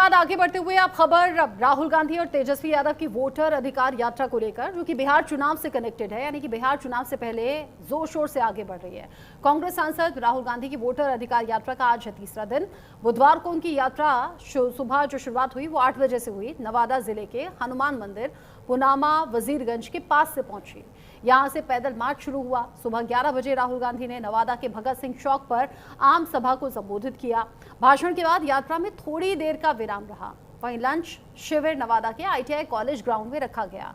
बाद आगे बढ़ते हुए आप खबर राहुल गांधी और तेजस्वी यादव की वोटर अधिकार यात्रा को लेकर, जो कि बिहार चुनाव से कनेक्टेड है, यानी कि बिहार चुनाव से पहले जोर शोर से आगे बढ़ रही है। कांग्रेस सांसद राहुल गांधी की वोटर अधिकार यात्रा का आज है तीसरा दिन। बुधवार को उनकी यात्रा सुबह जो शुरुआत हुई वो 8 बजे से हुई। नवादा जिले के हनुमान मंदिर पुनामा वजीरगंज के पास से पहुंची। यहां से पैदल मार्च शुरू हुआ। सुबह 11 बजे राहुल गांधी ने नवादा के भगत सिंह चौक पर आम सभा को संबोधित किया। भाषण के बाद यात्रा में थोड़ी देर का विराम रहा। वहीं लंच शिविर नवादा के ITI कॉलेज ग्राउंड में रखा गया।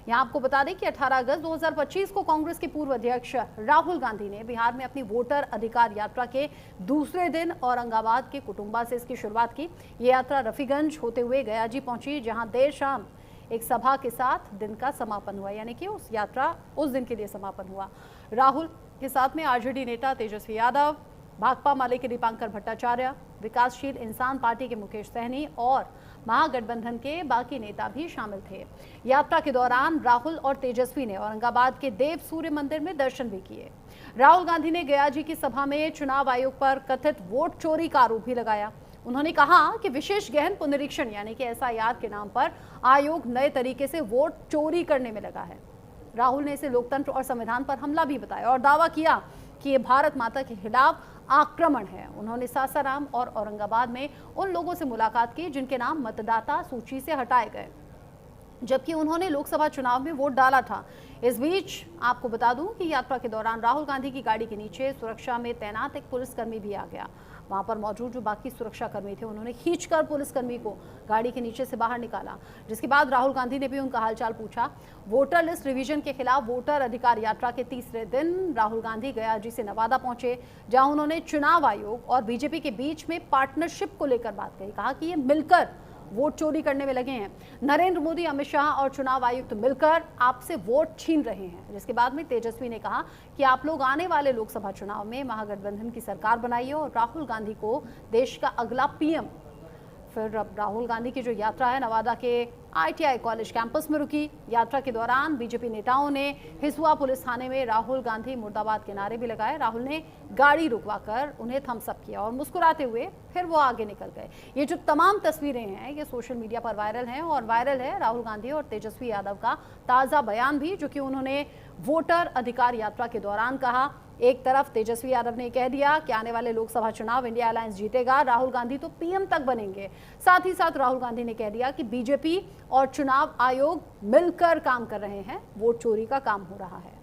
यहां आपको बता दें कि 18 अगस्त 2025 को कांग्रेस के पूर्व अध्यक्ष राहुल गांधी ने बिहार में अपनी वोटर अधिकार यात्रा के दूसरे दिन औरंगाबाद के कुटुंबा से इसकी शुरुआत की। ये यात्रा रफीगंज होते हुए गयाजी पहुंची, जहां देर शाम एक सभा के साथ दिन का समापन हुआ, यानी कि उस यात्रा उस दिन के लिए समापन हुआ। राहुल के साथ में आरजेडी नेता तेजस्वी यादव, भाकपा माले के दीपांकर भट्टाचार्य, विकासशील इंसान पार्टी के मुकेश सहनी और महागठबंधन के बाकी नेता भी शामिल थे। यात्रा के दौरान राहुल और तेजस्वी ने औरंगाबाद के देव सूर्य मंदिर में दर्शन भी किए। राहुल गांधी ने गयाजी की सभा में चुनाव आयोग पर कथित वोट चोरी का आरोप भी लगाया। उन्होंने कहा कि विशेष गहन पुनरीक्षण यानी कि SIR के नाम पर आयोग नए तरीके से वोट चोरी करने में लगा है। राहुल ने इसे लोकतंत्र और संविधान पर हमला भी बताया और दावा किया कि ये भारत माता के खिलाफ आक्रमण है। उन्होंने सासाराम और औरंगाबाद में उन लोगों से मुलाकात की जिनके नाम मतदाता सूची से हटाए गए, जबकि उन्होंने लोकसभा चुनाव में वोट डाला था। इस बीच आपको बता दूं कि यात्रा के दौरान राहुल गांधी की गाड़ी के नीचे सुरक्षा में तैनात एक पुलिसकर्मी भी आ गया। वहां पर मौजूद जो बाकी सुरक्षाकर्मी थे उन्होंने खींचकर पुलिसकर्मी को गाड़ी के नीचे से बाहर निकाला, जिसके बाद राहुल गांधी ने भी उनका हालचाल पूछा। वोटर लिस्ट रिवीजन के खिलाफ वोटर अधिकार यात्रा के तीसरे दिन राहुल गांधी गयाजी से नवादा पहुंचे, जहां उन्होंने चुनाव आयोग और बीजेपी के बीच में पार्टनरशिप को लेकर बात कही। कहा कि ये मिलकर वोट चोरी करने में लगे हैं। नरेंद्र मोदी, अमित शाह और चुनाव आयुक्त मिलकर आपसे वोट छीन रहे हैं। जिसके बाद में तेजस्वी ने कहा कि आप लोग आने वाले लोकसभा चुनाव में महागठबंधन की सरकार बनाइए और राहुल गांधी को देश का अगला PM। फिर अब राहुल गांधी की जो यात्रा है नवादा के ITI कॉलेज कैंपस में रुकी। यात्रा के दौरान बीजेपी नेताओं ने हिसुआ पुलिस थाने में राहुल गांधी मुर्दाबाद के नारे भी लगाए। राहुल ने गाड़ी रुकवाकर उन्हें थम्स अप किया और मुस्कुराते हुए फिर वो आगे निकल गए। ये जो तमाम तस्वीरें हैं ये सोशल मीडिया पर वायरल हैं और वायरल है राहुल गांधी और तेजस्वी यादव का ताज़ा बयान भी, जो कि उन्होंने वोटर अधिकार यात्रा के दौरान कहा। एक तरफ तेजस्वी यादव ने कह दिया कि आने वाले लोकसभा चुनाव इंडिया अलायंस जीतेगा, राहुल गांधी तो PM तक बनेंगे। साथ ही साथ राहुल गांधी ने कह दिया कि बीजेपी और चुनाव आयोग मिलकर काम कर रहे हैं, वोट चोरी का काम हो रहा है।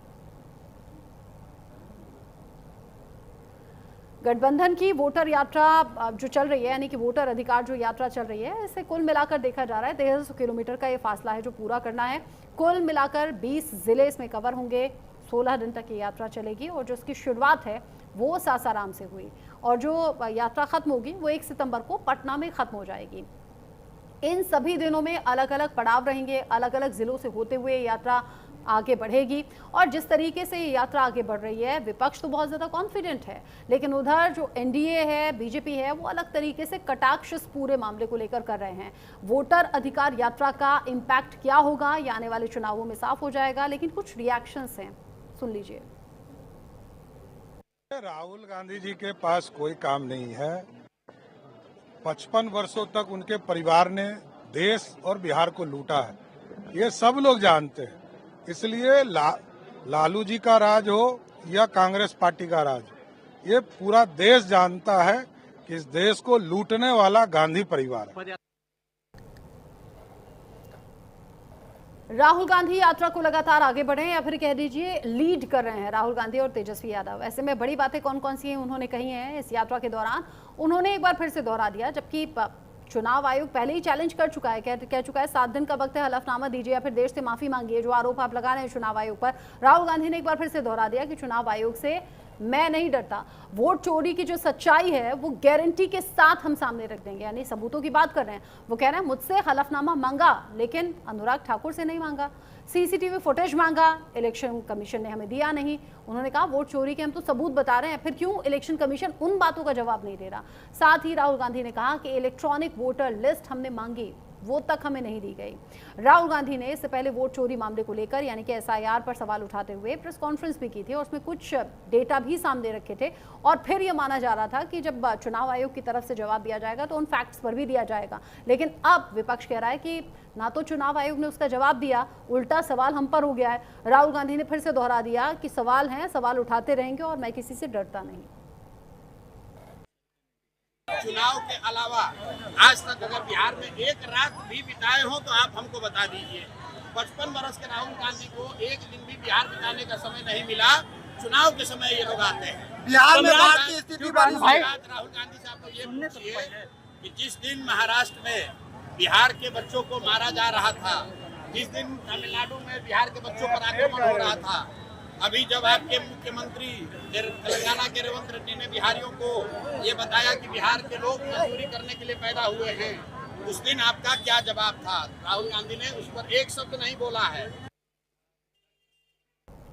गठबंधन की वोटर यात्रा जो चल रही है, यानी कि वोटर अधिकार जो यात्रा चल रही है, इसे कुल मिलाकर देखा जा रहा है 1300 किलोमीटर का ये फासला है जो पूरा करना है। कुल मिलाकर 20 जिले इसमें कवर होंगे। 16 दिन तक ये यात्रा चलेगी और जो इसकी शुरुआत है वो सासाराम से हुई और जो यात्रा खत्म होगी वो 1 सितंबर को पटना में खत्म हो जाएगी। इन सभी दिनों में अलग अलग पड़ाव रहेंगे, अलग अलग जिलों से होते हुए यात्रा आगे बढ़ेगी। और जिस तरीके से ये यात्रा आगे बढ़ रही है, विपक्ष तो बहुत ज़्यादा कॉन्फिडेंट है, लेकिन उधर जो NDA है, बीजेपी है, वो अलग तरीके से कटाक्ष इस पूरे मामले को लेकर कर रहे हैं। वोटर अधिकार यात्रा का इम्पैक्ट क्या होगा ये आने वाले चुनावों में साफ हो जाएगा, लेकिन कुछ रिएक्शंस हैं, सुन लीजिए। राहुल गांधी जी के पास कोई काम नहीं है। 55 वर्षों तक उनके परिवार ने देश और बिहार को लूटा है, ये सब लोग जानते हैं। इसलिए लालू जी का राज हो या कांग्रेस पार्टी का राज, ये पूरा देश जानता है कि इस देश को लूटने वाला गांधी परिवार है। राहुल गांधी यात्रा को लगातार आगे बढ़े या फिर कह दीजिए लीड कर रहे हैं राहुल गांधी और तेजस्वी यादव। ऐसे में बड़ी बातें कौन कौन सी हैं उन्होंने कही हैं इस यात्रा के दौरान, उन्होंने एक बार फिर से दोहरा दिया। जबकि चुनाव आयोग पहले ही चैलेंज कर चुका है, कह चुका है 7 दिन का वक्त है, हलफनामा दीजिए या फिर देश से माफी मांगिए जो आरोप आप लगा रहे हैं चुनाव आयोग पर। राहुल गांधी ने एक बार फिर से दोहरा दिया कि चुनाव आयोग से मैं नहीं डरता, वोट चोरी की जो सच्चाई है वो गारंटी के साथ हम सामने रख देंगे, यानी सबूतों की बात कर रहे हैं। वो कह रहे हैं मुझसे हलफनामा मांगा लेकिन अनुराग ठाकुर से नहीं मांगा, CCTV फुटेज मांगा, इलेक्शन कमीशन ने हमें दिया नहीं। उन्होंने कहा वोट चोरी के हम तो सबूत बता रहे हैं, फिर क्यों इलेक्शन कमीशन उन बातों का जवाब नहीं दे रहा। साथ ही राहुल गांधी ने कहा कि इलेक्ट्रॉनिक वोटर लिस्ट हमने मांगी, वो तक हमें नहीं दी गई। राहुल गांधी ने इससे पहले वोट चोरी मामले को लेकर यानी कि SIR पर सवाल उठाते हुए प्रेस कॉन्फ्रेंस भी की थी और उसमें कुछ डेटा भी सामने रखे थे और फिर यह माना जा रहा था कि जब चुनाव आयोग की तरफ से जवाब दिया जाएगा तो उन फैक्ट्स पर भी दिया जाएगा। लेकिन अब विपक्ष कह रहा है कि ना तो चुनाव आयोग ने उसका जवाब दिया, उल्टा सवाल हम पर हो गया है। राहुल गांधी ने फिर से दोहरा दिया कि सवाल हैं, सवाल उठाते रहेंगे और मैं किसी से डरता नहीं। चुनाव के अलावा आज तक अगर बिहार में एक रात भी बिताए हो तो आप हमको बता दीजिए। 55 वर्ष के राहुल गांधी को एक दिन भी बिहार बिताने का समय नहीं मिला। चुनाव के समय ये लोग आते हैं बिहार में बाढ़ की स्थिति बनी है। राहुल गांधी साहब को ये पूछिए कि जिस दिन महाराष्ट्र में बिहार के बच्चों को मारा जा रहा था, जिस दिन तमिलनाडु में बिहार के बच्चों पर आक्रमण हो रहा था, अभी जब आपके मुख्यमंत्री तेलंगाना के रेवंत रेड्डी ने बिहारियों को ये बताया कि बिहार के लोग मजदूरी करने के लिए पैदा हुए हैं, उस दिन आपका क्या जवाब था? राहुल गांधी ने उस पर एक शब्द नहीं बोला है।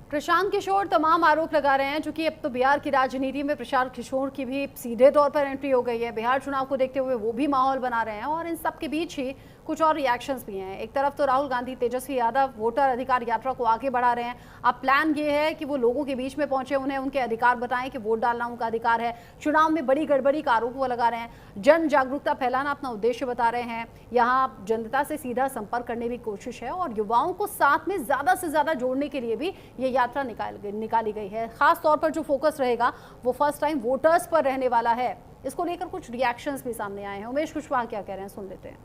प्रशांत किशोर तमाम आरोप लगा रहे हैं, चूंकि अब तो बिहार की राजनीति में प्रशांत किशोर की भी सीधे तौर पर एंट्री हो गई है। बिहार चुनाव को देखते हुए वो भी माहौल बना रहे हैं और इन सब के बीच ही कुछ और रिएक्शंस भी हैं। एक तरफ तो राहुल गांधी, तेजस्वी यादव वोटर अधिकार यात्रा को आगे बढ़ा रहे हैं। अब प्लान ये है कि वो लोगों के बीच में पहुंचे, उन्हें उनके अधिकार बताएं कि वोट डालना उनका अधिकार है। चुनाव में बड़ी गड़बड़ी का आरोप वो लगा रहे हैं। जन जागरूकता फैलाना अपना उद्देश्य बता रहे हैं। यहाँ जनता से सीधा संपर्क करने की कोशिश है और युवाओं को साथ में ज्यादा से ज्यादा जोड़ने के लिए भी ये यात्रा निकाली गई है। खास तौर पर जो फोकस रहेगा वो फर्स्ट टाइम वोटर्स पर रहने वाला है। इसको लेकर कुछ रिएक्शंस भी सामने आए हैं। उमेश कुशवाहा क्या कह रहे हैं, सुन लेते हैं।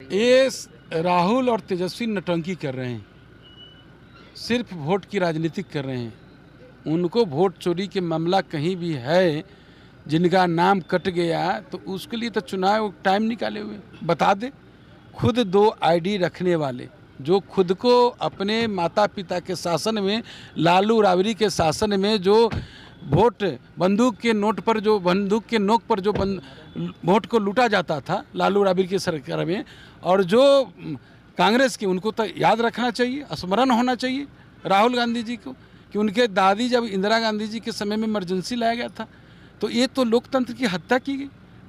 ये राहुल और तेजस्वी नौटंकी कर रहे हैं, सिर्फ वोट की राजनीति कर रहे हैं। उनको वोट चोरी के मामला कहीं भी है, जिनका नाम कट गया तो उसके लिए तो चुनाव टाइम निकाले हुए बता दे। खुद 2 ID रखने वाले जो खुद को अपने माता पिता के शासन में, लालू राबड़ी के शासन में जो वोट बंदूक के नोट पर, जो बंदूक के नोक पर जो वोट को लूटा जाता था लालू राबड़ी की सरकार में, और जो कांग्रेस की, उनको तो याद रखना चाहिए, स्मरण होना चाहिए राहुल गांधी जी को कि उनके दादी जब इंदिरा गांधी जी के समय में इमरजेंसी लाया गया था तो ये तो लोकतंत्र की हत्या की गई।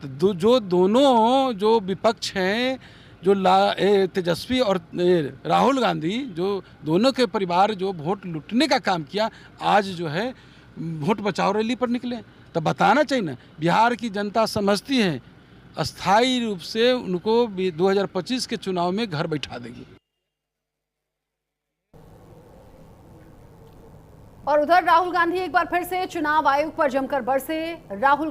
तो जो दोनों जो विपक्ष हैं, जो तेजस्वी और राहुल गांधी, जो दोनों के परिवार जो वोट लूटने का काम किया, आज जो है वोट बचाओ रैली पर निकले। तो बताना चाहिए ना, बिहार की जनता समझती है अस्थायी रूप से उनको 2025 के चुनाव में घर बैठा देगी। और उधर राहुल गांधी एक बार फिर से चुनाव आयोग पर जमकर बरसे। राहुल